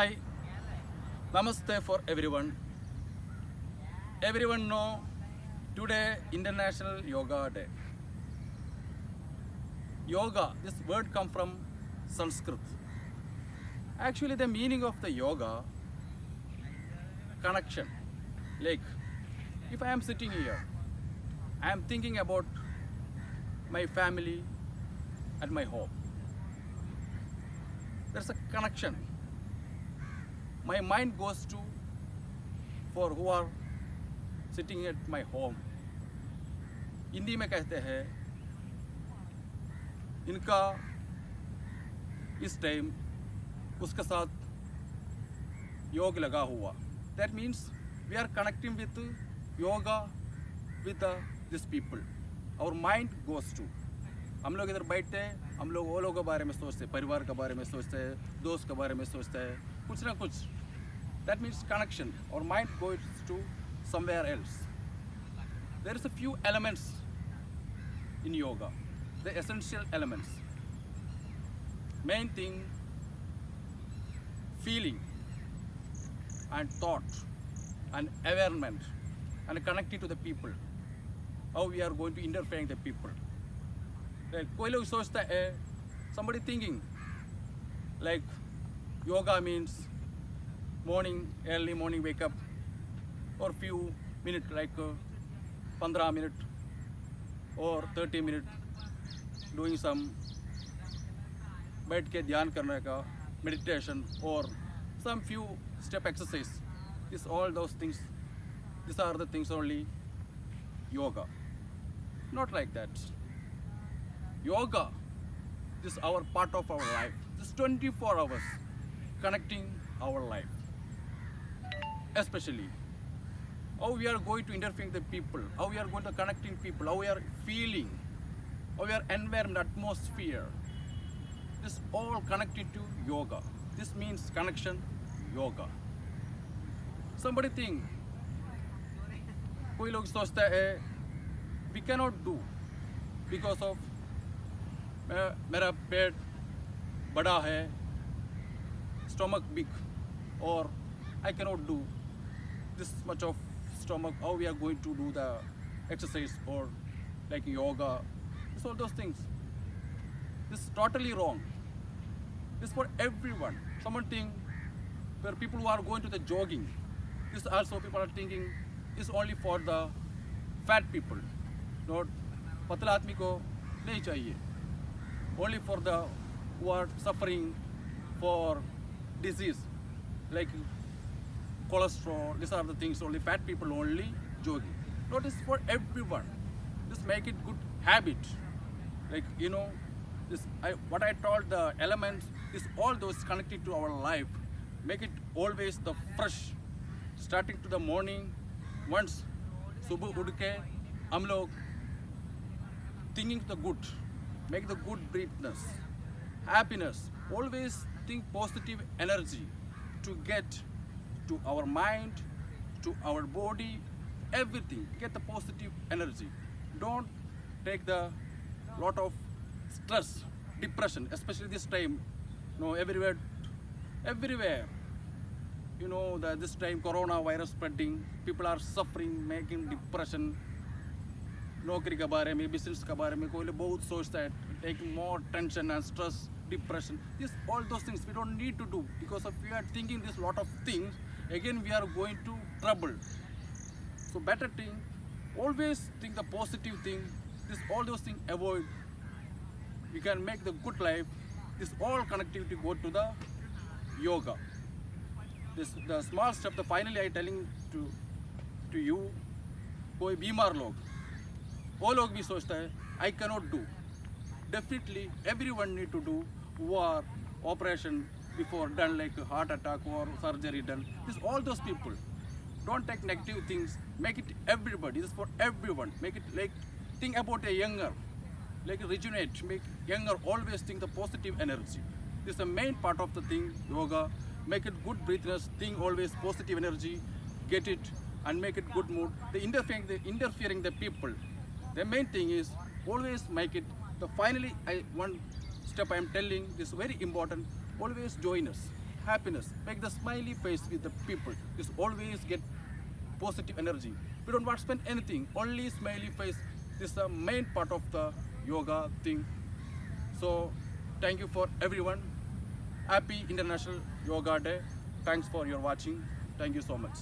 Hi, namaste for everyone. Everyone know today International Yoga Day. Yoga, this word come from Sanskrit. Actually, the meaning of the yoga, connection. Like, if I am sitting here, I am thinking about my family at my home. There's a connection. My mind goes to for who are sitting at my home. Hindi में कहते हैं इनका इस time उसके साथ योग लगा हुआ. That means we are connecting with yoga with these people. Our mind goes to. हम लोग इधर बैठते हैं, हम लोग वो लोगों के बारे में सोचते हैं, परिवार के बारे में सोचते हैं, दोस्त के बारे में सोचते हैं, कुछ ना कुछ. That means connection. Our mind goes to somewhere else. There is a few elements in yoga, the essential elements. Main thing, feeling and thought and awareness and connecting to the people. How we are going to interfere with the people. Like कोई लोग सोचता है, somebody thinking like yoga means early morning wake up or few minutes like 15 minutes or 30 minutes doing some बैठ के ध्यान करने का meditation or some few step exercise. This all those things, these are the things only yoga. Not like that. Yoga, this is our part of our life. This 24 hours connecting our life. Especially how we are going to interfere with the people, how we are going to connecting people, how we are feeling, how we are environment, atmosphere. This all connected to yoga. This means connection, yoga. Somebody think, कोई लोग सोचता है, we cannot do because of मेरा पेट बड़ा है, stomach big, or I cannot do this much of stomach. How we are going to do the exercise or like yoga? It's all those things. This is totally wrong. This is for everyone. Someone think where people who are going to the jogging. This also people are thinking is only for the fat people. Not पतला आदमी को नहीं चाहिए. Only for the who are suffering for disease like cholesterol. These are the things only fat people only jogging. Notice for everyone. Just make it good habit. Like this what I told the elements is all those connected to our life. Make it always the fresh. Starting to the morning, once सुबह उठ के हम लोग thinking the good, make the good breathness, happiness. Always think positive energy to get to our mind, to our body, everything. Get the positive energy. Don't take the lot of stress, depression, especially this time. Everywhere. This time coronavirus spreading, people are suffering, making depression. नौकरी के बारे में, business के बारे में कोई लोग बहुत सोचता है, taking more tension and stress, depression. All those things we don't need to do because if we are thinking this lot of things, again we are going to trouble. So better thing, always think the positive thing. All those things avoid. We can make the good life. This all connectivity go to the yoga. The small step. The finally I telling to you, कोई बीमार लोग, वो लोग भी सोचता है I cannot do. Definitely everyone need to do who are operation before done like heart attack or surgery done. All those people. Don't take negative things. Make it everybody. This is for everyone. Make it like think about a younger, like rejuvenate. Make younger always think the positive energy. This is the main part of the thing yoga. Make it good breathness. Think always positive energy. Get it and make it good mood. The interfering the people. The main thing is always make it. The finally one step I am telling is very important. Always join us. happiness, make the smiley face with the people. Just always get positive energy. We don't want to spend anything, only smiley face. This is the main part of the yoga thing. So thank you for everyone. Happy International Yoga Day. Thanks for your watching. Thank you so much.